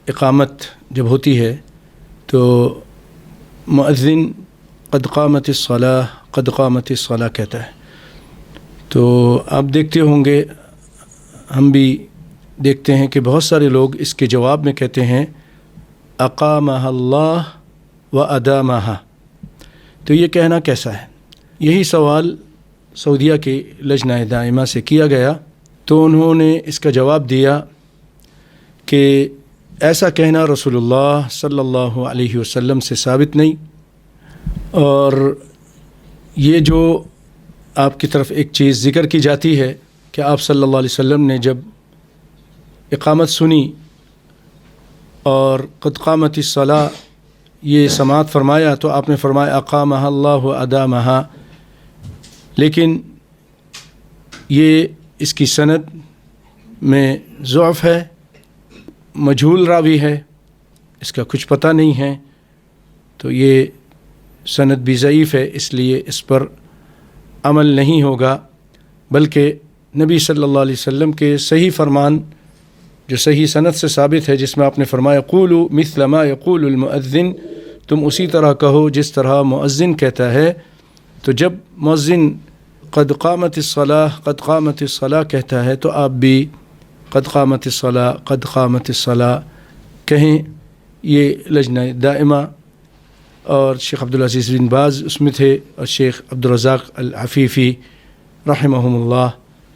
اقامت جب ہوتی ہے تو مؤذن قد قامت الصلاۃ قد قامت الصلاۃ کہتا ہے. تو آپ دیکھتے ہوں گے، ہم بھی دیکھتے ہیں کہ بہت سارے لوگ اس کے جواب میں کہتے ہیں اقامہ اللہ و ادامہ. تو یہ کہنا کیسا ہے؟ یہی سوال سعودیہ کے لجنہ دائمہ سے کیا گیا تو انہوں نے اس کا جواب دیا کہ ایسا کہنا رسول اللہ صلی اللہ علیہ وسلم سے ثابت نہیں، اور یہ جو آپ کی طرف ایک چیز ذکر کی جاتی ہے کہ آپ صلی اللہ علیہ وسلم نے جب اقامت سنی اور قد قامت الصلاۃ یہ سماعت فرمایا تو آپ نے فرمایا اقامہ اللہ و ادامہ، لیکن یہ اس کی سند میں ضعف ہے، مجہول راوی ہے، اس کا کچھ پتہ نہیں ہے، تو یہ سند بھی ضعیف ہے، اس لیے اس پر عمل نہیں ہوگا، بلکہ نبی صلی اللہ علیہ وسلم کے صحیح فرمان جو صحیح سند سے ثابت ہے، جس میں آپ نے فرمایا قولوا مثل ما یقول المؤذن، تم اسی طرح کہو جس طرح مؤذن کہتا ہے. تو جب مؤذن قد قامت الصلاۃ قد قامت الصلاۃ کہتا ہے تو آپ بھی قد قامت الصلاۃ قد قامت الصلاۃ کہیں. یہ لجنہ دائمہ اور شیخ عبدالعزیز بن باز اس میں تھے، اور شیخ عبدالرزاق العفیفی رحمہم اللہ.